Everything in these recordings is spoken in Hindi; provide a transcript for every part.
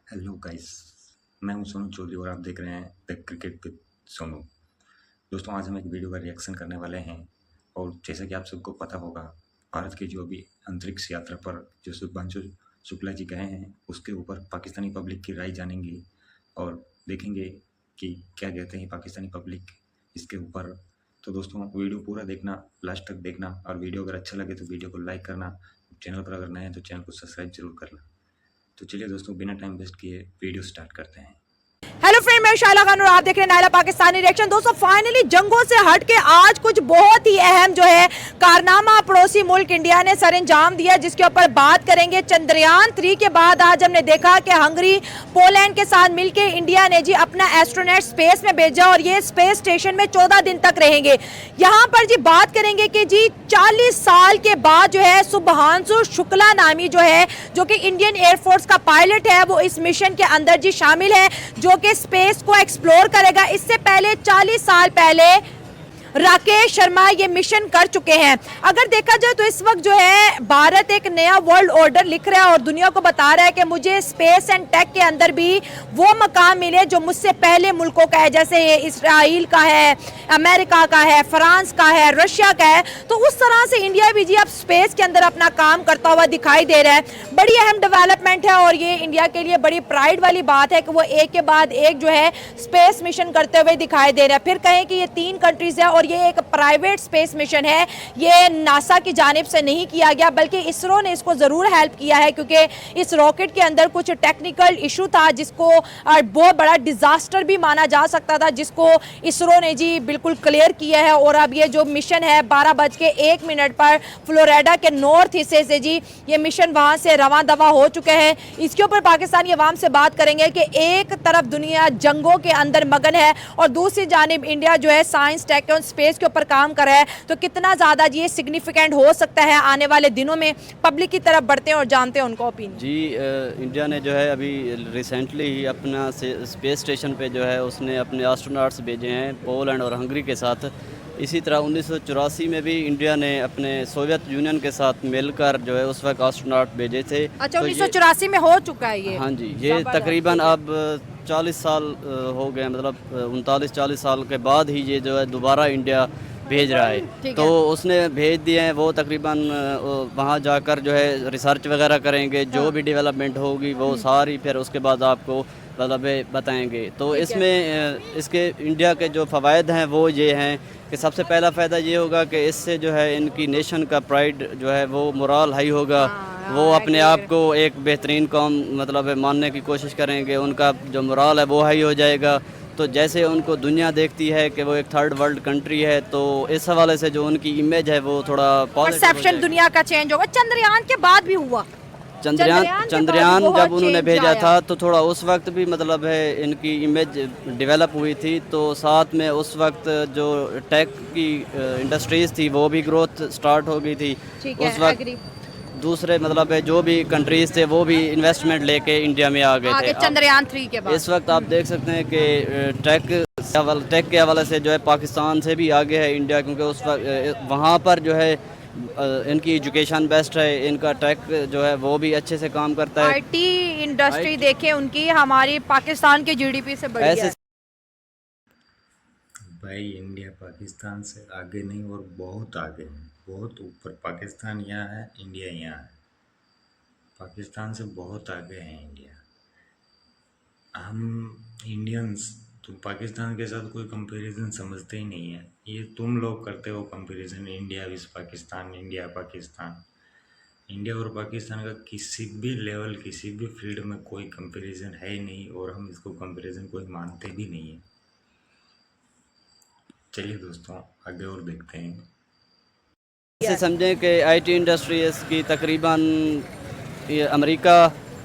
Hello guys. मैं हूं सोनू चौधरी और आप देख रहे हैं द क्रिकेट विद सोनू। दोस्तों, आज हम एक वीडियो का रिएक्शन करने वाले हैं। और जैसा कि आप सबको पता होगा, भारत की जो अभी अंतरिक्ष यात्रा पर जो शुभांशु शुक्ला जी गए हैं, उसके ऊपर पाकिस्तानी पब्लिक की राय जानेंगे और देखेंगे कि क्या कहते हैं पाकिस्तानी पब्लिक इसके ऊपर। तो दोस्तों, वीडियो पूरा देखना, लास्ट तक देखना, और वीडियो अगर अच्छा लगे तो वीडियो को लाइक करना। चैनल पर अगर नए हैं तो चैनल को सब्सक्राइब जरूर करना। तो चलिए दोस्तों, बिना टाइम वेस्ट किए वीडियो स्टार्ट करते हैं। हेलो फ्रेंड, मैं शाइला खान और आप देख रहे हैं नायला पाकिस्तानी रिएक्शन। दोस्तों, फाइनली जंगों से हट के आज कुछ बहुत ही अहम जो है कारनामा पड़ोसी मुल्क इंडिया ने सरंजाम दिया, जिसके ऊपर बात करेंगे। चंद्रयान 3 के बाद आज हमने देखा कि हंगरी पोलैंड के साथ मिलकर इंडिया ने जी अपना एस्ट्रोनॉट स्पेस में भेजा और ये स्पेस स्टेशन में 14 दिन तक रहेंगे। यहाँ पर जी बात करेंगे कि जी 40 साल के बाद जो है शुभांशु शुक्ला नामी जो है, जो कि इंडियन एयरफोर्स का पायलट है, वो इस मिशन के अंदर जी शामिल है, जो कि स्पेस को एक्सप्लोर करेगा। इससे पहले 40 साल पहले राकेश शर्मा ये मिशन कर चुके हैं। अगर देखा जाए तो इस वक्त जो है भारत एक नया वर्ल्ड ऑर्डर लिख रहा है और दुनिया को बता रहा है कि मुझे स्पेस एंड टेक के अंदर भी वो मकाम मिले जो मुझसे पहले मुल्कों का है, जैसे ये इसराइल का है, अमेरिका का है, फ्रांस का है, रशिया का है। तो उस तरह से इंडिया भी जी अब स्पेस के अंदर अपना काम करता हुआ दिखाई दे रहा है। बड़ी अहम डेवलपमेंट है और ये इंडिया के लिए बड़ी प्राइड वाली बात है कि वो एक के बाद एक जो है स्पेस मिशन करते हुए दिखाई दे रहा है। फिर कहें कि ये 3 कंट्रीज है और ये एक प्राइवेट स्पेस मिशन है, ये नासा की जानिब से नहीं किया गया, बल्कि इसरो ने इसको ज़रूर हेल्प किया है, क्योंकि इस रॉकेट के अंदर कुछ टेक्निकल इशू था जिसको बहुत बड़ा डिजास्टर भी माना जा सकता था, जिसको इसरो ने जी बिल्कुल क्लियर किया है। और अब ये जो मिशन है 12:01 पर फ्लोरिडा के नॉर्थ हिस्से से जी ये मिशन वहां से रवां दवा हो चुके हैं। इसके ऊपर पाकिस्तानी अवाम से बात करेंगे कि एक तरफ दुनिया जंगों के अंदर मगन है और दूसरी जानिब इंडिया जो है साइंस टेक और स्पेस के ऊपर काम कर रहा है, तो कितना ज़्यादा ये सिग्निफिकेंट हो सकता है आने वाले दिनों में। पब्लिक की तरफ बढ़ते हैं और जानते हैं उनको ओपिनियन। जी इंडिया ने जो है अभी रिसेंटली ही अपना स्पेस स्टेशन पे जो है उसने अपने एस्ट्रोनॉट्स भेजे हैं पोलैंड और हंगरी के साथ। इसी तरह 1984 में भी इंडिया ने अपने सोवियत यूनियन के साथ मिलकर जो है उस वक्त एस्ट्रोनॉट भेजे थे। अच्छा, तो 1984 में हो चुका है ये? हाँ जी, ये तकरीबन अब 40 साल हो गए, मतलब 39-40 साल के बाद ही ये जो है दोबारा इंडिया भेज रहा है। तो उसने भेज दिए हैं, वो तकरीबन वहाँ जाकर जो है रिसर्च वगैरह करेंगे, जो भी डेवलपमेंट होगी वो सारी फिर उसके बाद आपको मतलब बताएंगे। तो इसमें इसके इंडिया के जो फ़वाइद हैं वो ये हैं कि सबसे पहला फ़ायदा ये होगा कि इससे जो है इनकी नेशन का प्राइड जो है वो मोरल हाई होगा। वो अपने आप को एक बेहतरीन कौम मतलब मानने की कोशिश करेंगे, उनका जो मोरल है वो हाई हो जाएगा। तो जैसे उनको दुनिया देखती है कि वो एक थर्ड वर्ल्ड कंट्री है, तो इस हवाले से जो उनकी इमेज है वो थोड़ा परसेप्शन दुनिया का चेंज होगा। चंद्रयान के बाद भी हुआ, चंद्रयान जब उन्होंने भेजा था तो थोड़ा उस वक्त भी मतलब है इनकी इमेज डेवलप हुई थी। तो साथ में उस वक्त जो टेक की इंडस्ट्रीज़ थी वो भी ग्रोथ स्टार्ट हो गई थी। उस वक्त दूसरे मतलब है जो भी कंट्रीज थे वो भी इन्वेस्टमेंट लेके इंडिया में आ गए थे चंद्रयान 3 के बाद। इस वक्त आप देख सकते हैं कि टेक के हवाले से जो है पाकिस्तान से भी आगे है इंडिया, क्योंकि उस वक्त वहाँ पर जो है इनकी एजुकेशन बेस्ट है, इनका टेक जो है वो भी अच्छे से काम करता है। आईटी इंडस्ट्री देखें उनकी हमारी पाकिस्तान के जीडीपी से बड़ी है। भाई, इंडिया पाकिस्तान से आगे नहीं और बहुत आगे है, बहुत ऊपर। पाकिस्तान यहाँ है, इंडिया यहाँ है। पाकिस्तान से बहुत आगे है इंडिया। हम इंडियंस तो पाकिस्तान के साथ कोई कंपैरिजन समझते ही नहीं है। ये तुम लोग करते हो कंपैरिजन, इंडिया विस पाकिस्तान, इंडिया पाकिस्तान। इंडिया और पाकिस्तान का किसी भी लेवल, किसी भी फील्ड में कोई कंपैरिजन है ही नहीं, और हम इसको कंपैरिजन कोई मानते भी नहीं है। चलिए दोस्तों, आगे और देखते हैं। ऐसे समझें कि आईटी इंडस्ट्री की तकरीबन ये अमेरिका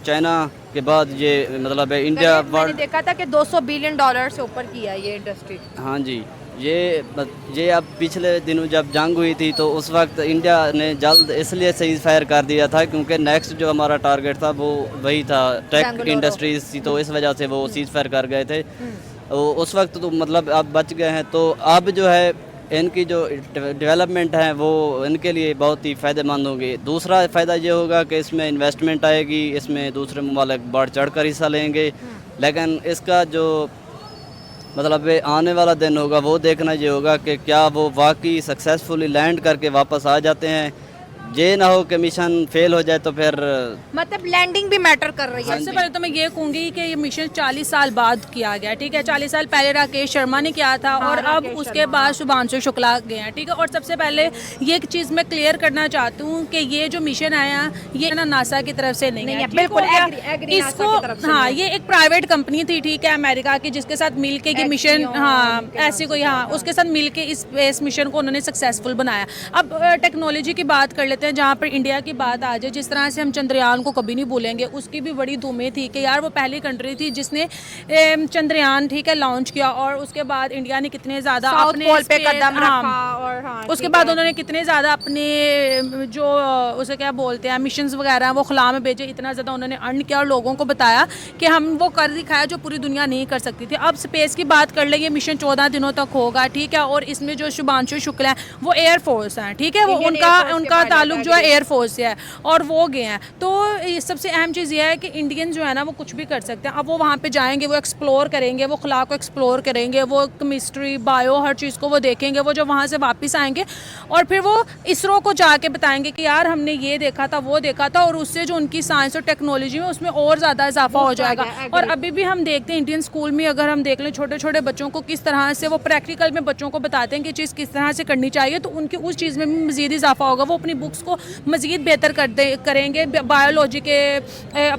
चाइना के बाद ये मतलब है इंडिया मैंने देखा था कि $200 बिलियन से ऊपर किया ये इंडस्ट्री। हाँ जी, ये अब पिछले दिनों जब जंग हुई थी तो उस वक्त इंडिया ने जल्द इसलिए सीज फायर कर दिया था क्योंकि नेक्स्ट जो हमारा टारगेट था वो वही था टेक इंडस्ट्रीज थी, तो इस वजह से वो सीज फायर कर गए थे। उस वक्त तो मतलब अब बच गए हैं। तो अब जो है इनकी जो डेवलपमेंट है वो इनके लिए बहुत ही फ़ायदेमंद होगी। दूसरा फ़ायदा ये होगा कि इसमें इन्वेस्टमेंट आएगी, इसमें दूसरे ममालिक बढ़ चढ़ कर हिस्सा लेंगे, लेकिन इसका जो मतलब आने वाला दिन होगा वो देखना ये होगा कि क्या वो वाकई सक्सेसफुली लैंड करके वापस आ जाते हैं। ये ना हो कि मिशन फेल हो जाए तो फिर मतलब लैंडिंग भी मैटर कर रही है। सबसे पहले तो मैं ये कहूँगी कि ये मिशन 40 साल बाद किया गया, ठीक है। 40 साल पहले राकेश शर्मा ने किया था और अब उसके बाद शुभांशु शुक्ला गए हैं, ठीक है। और सबसे पहले ये एक चीज़ मैं क्लियर करना चाहती हूँ कि ये जो मिशन आया ये ना नासा की तरफ से नहीं है, बिल्कुल इसको हाँ ये एक प्राइवेट कंपनी थी, ठीक है, अमेरिका की, जिसके साथ मिल के ये मिशन हाँ ऐसी कोई हाँ उसके साथ मिल के इस मिशन को उन्होंने सक्सेसफुल बनाया। अब टेक्नोलॉजी की बात कर लेते हैं, जहाँ पर इंडिया की बात आ जाए, जिस तरह से हम चंद्रयान को कभी नहीं भूलेंगे, उसकी भी बड़ी धूमें थी कि यार वो पहली कंट्री थी जिसने चंद्रयान ठीक है लॉन्च किया, और उसके बाद इंडिया ने कितने ज़्यादा अपने पे कदम रखा, और उसके बाद उन्होंने कितने ज़्यादा अपने जो उसे क्या बोलते हैं मिशंस वगैरह वो खुला में भेजे, इतना ज़्यादा उन्होंने अर्न किया और लोगों को बताया कि हम वो कर दिखाया जो पूरी दुनिया नहीं कर सकती थी। अब स्पेस की बात कर ले, ये मिशन 14 दिनों तक होगा, ठीक है। और इसमें जो शुभांशु शुक्ला है वो एयरफोर्स हैं, ठीक है, वो उनका ताल्लुक जो है एयरफोर्स से है और वो गए हैं। तो सबसे अहम चीज़ ये है कि इंडियन जो है ना वो कुछ भी कर सकते हैं। अब वो वहाँ पे जाएंगे, वो एक्सप्लोर करेंगे, वो खुला को एक्सप्लोर करेंगे, वो केमिस्ट्री बायो हर चीज़ को वो देखेंगे। वो जब वहाँ से वापस आएंगे और फिर वो इसरो को जाके बताएंगे कि यार हमने ये देखा था वो देखा था, और उससे जो उनकी साइंस और टेक्नोलॉजी में उसमें और ज़्यादा इजाफा हो जाएगा। और अभी भी हम देखते हैं इंडियन स्कूल में अगर हम देख लें छोटे छोटे बच्चों को किस तरह से वो प्रैक्टिकल में बच्चों को बताते हैं कि चीज़ किस तरह से करनी चाहिए, तो उनकी उस चीज़ में भी मज़ीद इजाफा होगा। वो अपनी बुक्स को मज़ीद बेहतर करेंगे बायोलॉजी के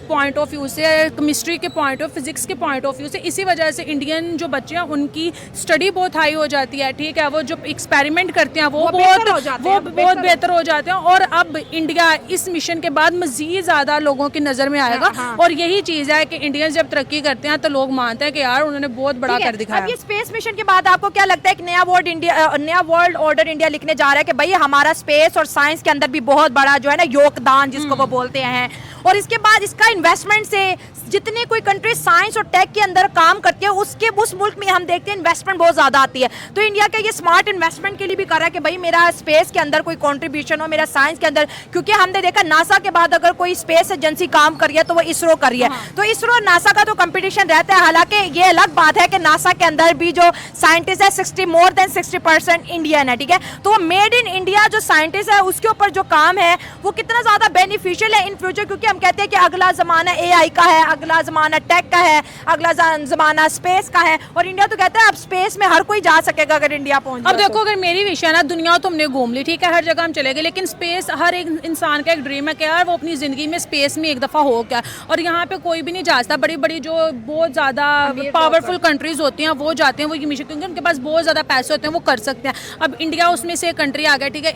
पॉइंट ऑफ व्यू से, केमिस्ट्री के पॉइंट ऑफ, फिजिक्स के पॉइंट ऑफ व्यू से। इसी वजह से इंडियन जो बच्चे हैं उनकी स्टडी बहुत हाई हो जाती है, ठीक है। वो जो एक्सपेरिमेंट करते हैं वो बहुत बेहतर हो जाते हैं। और अब इंडिया इस मिशन के बाद मज़ीद ज़्यादा लोगों की नज़र में आएगा। और यही चीज़ है कि इंडियन जब तरक्की करते हैं तो लोग मानते हैं कि यार उन्होंने बहुत बड़ा कर दिखाया। अब ये स्पेस मिशन के बाद आपको क्या लगता है कि नया वर्ल्ड ऑर्डर इंडिया लिखने जा रहा है कि भाई हमारा स्पेस और साइंस के अंदर भी बहुत बड़ा जो है ना योगदान जिसको वो बोलते हैं, और इसके बाद इसका इन्वेस्टमेंट से जितनी कोई कंट्री साइंस और टेक के अंदर काम करती है उसके उस मुल्क में हम देखते हैं इन्वेस्टमेंट बहुत ज़्यादा आती है। तो इंडिया का ये स्मार्ट इन्वेस्टमेंट के लिए भी कर रहा है कि भाई मेरा स्पेस के अंदर कोई कंट्रीब्यूशन हो, मेरा साइंस के अंदर, क्योंकि हमने देखा नासा के बाद अगर कोई स्पेस एजेंसी काम कर रही है तो वो इसरो कर रही है। तो इसरो नासा का तो कंपटीशन रहता है। हालांकि ये अलग बात है कि नासा के अंदर भी जो साइंटिस्ट है मोर देन 60% इंडियन है, ठीक है। तो मेड इन इंडिया जो साइंटिस्ट है उसके ऊपर जो काम है वो कितना ज़्यादा बेनिफिशियल है इन फ्यूचर, क्योंकि हम कहते हैं कि अगला ज़माना AI का है, अगला ज़माना टेक का है, अगला ज़माना स्पेस का है, और इंडिया तो कहता है अब स्पेस में हर कोई जा सकेगा अगर इंडिया पहुंच। अब देखो अगर मेरी विषय ना दुनिया तो हमने घूम ली, ठीक है, हर जगह हम चले गए, लेकिन स्पेस हर एक इंसान का एक ड्रीम है कि यार वो अपनी ज़िंदगी में स्पेस में एक दफ़ा हो गया। और यहाँ पे कोई भी नहीं जा सकता, बड़ी बड़ी जो बहुत ज़्यादा पावरफुल कंट्रीज होती हैं वो जाते हैं वो ये मिशन, क्योंकि उनके पास बहुत ज़्यादा पैसे होते हैं, वो कर सकते हैं। अब इंडिया उसमें से एक कंट्री आ गया, ठीक है,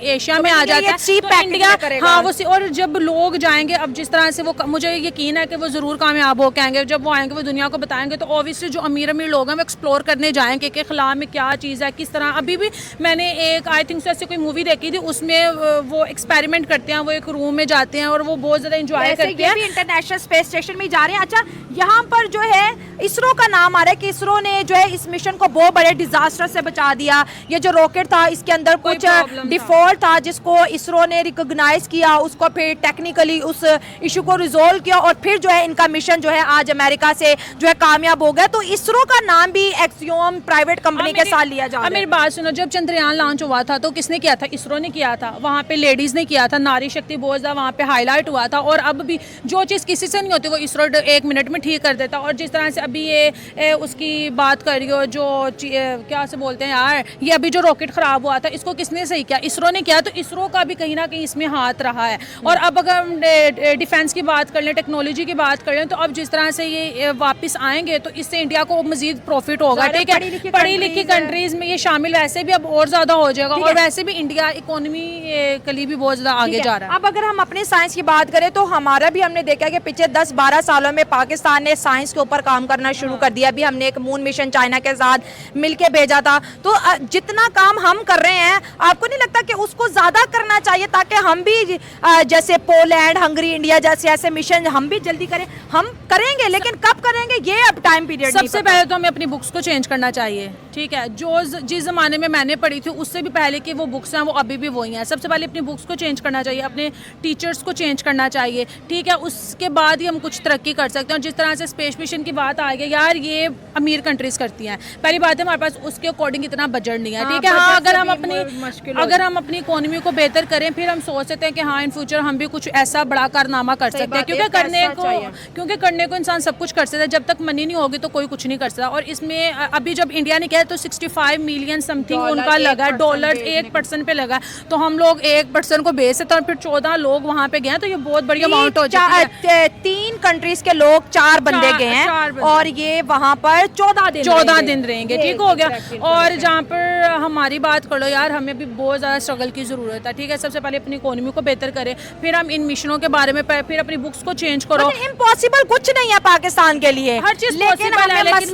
एशिया में आ जाता है तो इंडिया हाँ वो, और जब लोग जाएंगे अब जिस तरह से वो, मुझे यकीन है कि वो ज़रूर कामयाब होकर आएंगे। जब वो आएंगे वो दुनिया को बताएंगे तो ऑब्वियसली जो अमीर लोग हैं वो एक्सप्लोर करने जाएंगे कि खला में क्या चीज़ है, किस तरह। अभी भी मैंने एक आई थिंक ऐसी कोई मूवी देखी थी, उसमें वो एक्सपेरिमेंट करते हैं, वो एक रूम में जाते हैं और वो बहुत ज़्यादा इंजॉय करते हैं। इंटरनेशनल स्पेस स्टेशन में जा रहे हैं। अच्छा, यहाँ पर जो है इसरो का नाम आ रहा है कि इसरो ने जो है इस मिशन को बहुत बड़े डिजास्टर से बचा दिया। ये जो रॉकेट था इसके अंदर कुछ डिफॉल्ट था जिसको इसरो ने रिकॉग्नाइज किया, उसको फिर टेक्निकली उस इशू को रिजोल्व किया, और फिर जो है इनका मिशन जो है आज अमेरिका से जो है कामयाब हो गया। तो इसरो का नाम भी एक्सियोम प्राइवेट कंपनी के साथ लिया जा रहा है। मेरी बात सुनो, जब चंद्रयान लॉन्च हुआ था तो किसने किया था? इसरो ने किया था। वहाँ पे लेडीज ने किया था, नारी शक्ति बहुत ज़्यादा वहाँ पे हाईलाइट हुआ था। और अब भी जो चीज़ किसी से नहीं होती वो इसरो 1 मिनट में ठीक कर देता। और जिस तरह से अभी ये उसकी बात कर रही हो जो क्या से बोलते हैं यार, ये अभी जो रॉकेट ख़राब हुआ था इसको किसने सही किया? इसरो ने किया। तो इसरो का भी कहीं ना कहीं इसमें हाथ रहा है। और अब अगर हम डिफेंस की बात कर लें, टेक्नोलॉजी की बात कर लें, तो अब जिस तरह से ये वापस आएंगे तो इससे इंडिया को मजीद प्रॉफिट होगा, ठीक है। पढ़ी लिखी कंट्रीज में ये शामिल वैसे भी अब और ज़्यादा हो जाएगा, और वैसे भी इंडिया इकोनॉमी टेक्निकली भी बहुत ज़्यादा आगे जा रहा है। अब अगर हम अपनी साइंस की बात करें तो हमारा भी हमने देखा कि पिछले 10-12 सालों में पाकिस्तान ने साइंस के ऊपर काम करना शुरू कर दिया। अभी हमने एक मून मिशन चाइना के साथ मिलके भेजा था। तो जितना काम हम कर रहे हैं, आपको नहीं लगता कि उसको ज्यादा करना चाहिए ताकि हम भी जैसे पोलैंड, हंगरी, इंडिया जैसे ऐसे मिशन हम भी जल्दी करें? हम करेंगे, लेकिन कब करेंगे ये अब टाइम पीरियड नहीं सबसे पहले तो हमें अपनी बुक्स को चेंज करना चाहिए, ठीक है। जो जिस ज़माने में मैंने पढ़ी थी उससे भी पहले की वो बुक्स हैं वो अभी भी वही हैं। सबसे पहले अपनी बुक्स को चेंज करना चाहिए, अपने टीचर्स को चेंज करना चाहिए, ठीक है। उसके बाद ही हम कुछ तरक्की कर सकते हैं। और जिस तरह से स्पेस मिशन की बात आ गई यार, ये अमीर कंट्रीज करती हैं। पहली बात है हमारे पास उसके अकॉर्डिंग इतना बजट नहीं है, ठीक है। हाँ, अगर हम अपनी इकोनॉमी को बेहतर करें फिर हम सोच सकते हैं कि हाँ इन फ्यूचर हम भी कुछ ऐसा बड़ा कारनामा कर सकते हैं, क्योंकि करने को इंसान सब कुछ कर सकता है। जब तक मनी नहीं होगी तो कोई कुछ नहीं कर सकता। और इसमें अभी जब इंडिया ने किया तो 65 मिलियन समथिंग उनका लगा, डॉलर 1% पे लगा। तो हम लोग 1% को बेच सकते हैं और फिर 14 लोग वहाँ पे गए, तो ये बहुत बड़ी अमाउंट हो जाती है। 3 कंट्रीज के लोग 4 बंदे गए हैं और ये वहाँ पर 14 दिन रहेंगे, ठीक हो गया। और जहाँ पर हमारी बात कर लो यार, हमें भी बहुत ज़्यादा स्ट्रगल की ज़रूरत है, ठीक है। सबसे पहले अपनी इकोनॉमी को बेहतर करें, फिर हम इन मिशनों के बारे में फिर अपनी बुक्स को चेंज करो। इम्पॉसिबल कुछ नहीं है पाकिस्तान के लिए, हर चीज पॉसिबल है, लेकिन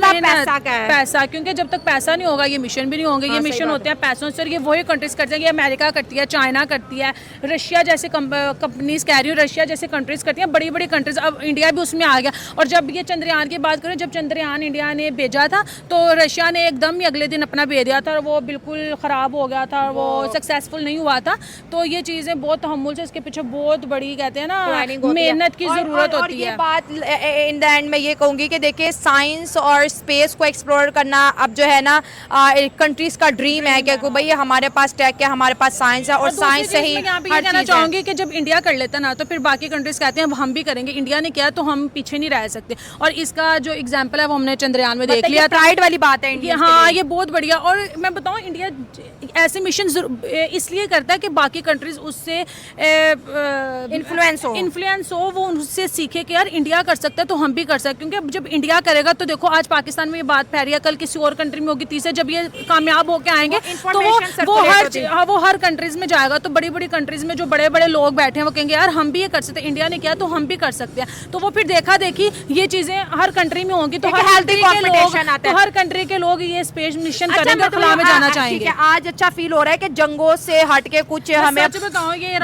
पैसा, क्योंकि जब तक पैसा नहीं होगा ये मिशन भी नहीं होंगे। ये मिशन होते हैं पैसों से, ये वही कंट्रीज करते हैं। ये अमेरिका करती है, चाइना करती है, रशिया जैसे कंपनीज कह रही हूँ, रशिया जैसे कंट्रीज करती हैं, बड़ी बड़ी कंट्रीज। अब इंडिया भी उसमें आ गया। और जब ये चंद्रयान की बात करें, जब चंद्रयान इंडिया ने भेजा था तो रशिया ने एकदम ही अगले दिन अपना भेज दिया था और वो बिल्कुल ख़राब हो गया था, वो सक्सेसफुल नहीं हुआ था। तो ये चीज़ें बहुत तहम्मुल से, इसके पीछे बहुत बड़ी कहते हैं ना मेहनत की ज़रूरत होती है। बात इन द एंड में ये कहूँगी कि देखिए साइंस और स्पेस को एक्सप्लोर करना अब जो है ना कंट्रीज का ड्रीम है कि भाई हमारे पास टेक है, हमारे पास साइंस है और साइंस से ही कहना चाहूँगी कि जब इंडिया कर लेता ना तो फिर बाकी कंट्रीज कहते हैं हम भी करेंगे। इंडिया ने किया तो हम पीछे नहीं रह सकते। और इसका जो एग्जाम्पल है वो हमने चंद्रयान में देख लिया। प्राइड वाली बात है इंडिया। हाँ, ये बहुत बढ़िया। और मैं बताऊँ इंडिया ऐसे मिशन इसलिए करता है कि बाकी कंट्रीज उससे इन्फ्लुएंस हो, वो उनसे सीखे कि यार इंडिया कर सकता है तो हम भी कर सकते हैं। क्योंकि जब इंडिया करेगा तो देखो आज पाकिस्तान में ये बात फैल रही है, कल किसी और कंट्री में होगी, तीसरे जब ये कामयाब होके आएंगे तो वो हर कंट्रीज में जाएगा। तो बड़ी बड़ी कंट्रीज में जो बड़े बड़े लोग बैठे हैं वो कहेंगे यार हम भी ये कर सकते हैं, इंडिया ने किया तो हम भी कर सकते हैं। तो वो फिर देखा देखी ये चीजें हर कंट्री में होंगी तो हर कंट्री के लोग ये स्पेस मिशन करेंगे, खुला में जाना चाहेंगे। आज अच्छा फील हो रहा है कि जंगों से हट के कुछ हमें सच बताऊं, ये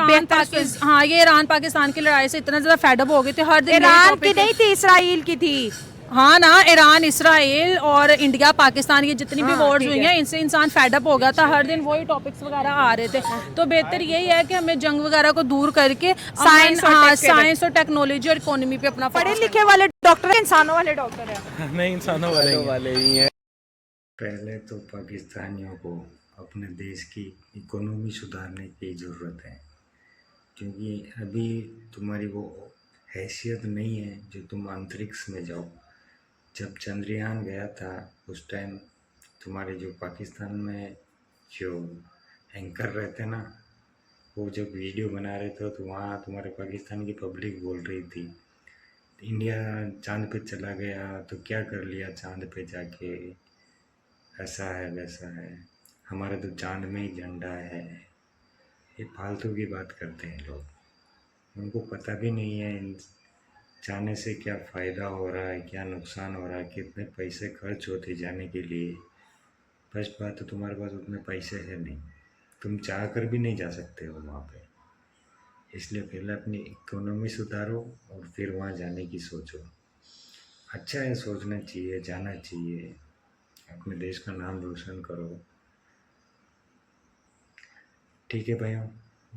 ईरान पाकिस्तान की लड़ाई से इतना ज्यादा फेडअप हो गए थे। हर दिन ईरान की नहीं थी, इसराइल की थी। हाँ ना, ईरान, इसराइल और इंडिया, पाकिस्तान, ये जितनी भी वॉर्स हुई हैं इनसे इंसान फेडअप हो गया था। हर दिन वही टॉपिक्स वगैरह आ रहे थे। तो बेहतर यही है कि हमें जंग वगैरह को दूर करके साइंस और टेक्नोलॉजी और इकोनॉमी पे अपना पढ़े लिखे वाले डॉक्टर, इंसानों वाले डॉक्टर है। नहीं, इंसानों वाले ही है। पहले तो पाकिस्तानियों को अपने देश की इकोनॉमी सुधारने की ज़रूरत है, क्योंकि अभी तुम्हारी वो हैसियत नहीं है जो तुम अंतरिक्ष में जाओ। जब चंद्रयान गया था उस टाइम तुम्हारे जो पाकिस्तान में जो एंकर रहते ना, वो जब वीडियो बना रहे थे तो वहाँ तुम्हारे पाकिस्तान की पब्लिक बोल रही थी इंडिया चांद पे चला गया तो क्या कर लिया चांद पे जाके, ऐसा है वैसा है, हमारा तो चांद में ही झंडा है। ये फालतू की बात करते हैं लोग, उनको पता भी नहीं है जाने से क्या फ़ायदा हो रहा है, क्या नुकसान हो रहा है, कितने पैसे खर्च होते जाने के लिए। फर्स्ट बात तो तुम्हारे पास उतने पैसे है नहीं, तुम चाह कर भी नहीं जा सकते हो वहाँ पे। इसलिए पहले अपनी इकोनॉमी सुधारो और फिर वहाँ जाने की सोचो। अच्छा है, सोचना चाहिए, जाना चाहिए, अपने देश का नाम रोशन करो। ठीक है भाइयों,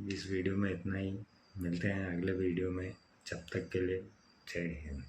इस वीडियो में इतना ही। मिलते हैं अगले वीडियो में, जब तक के लिए जय हिंद।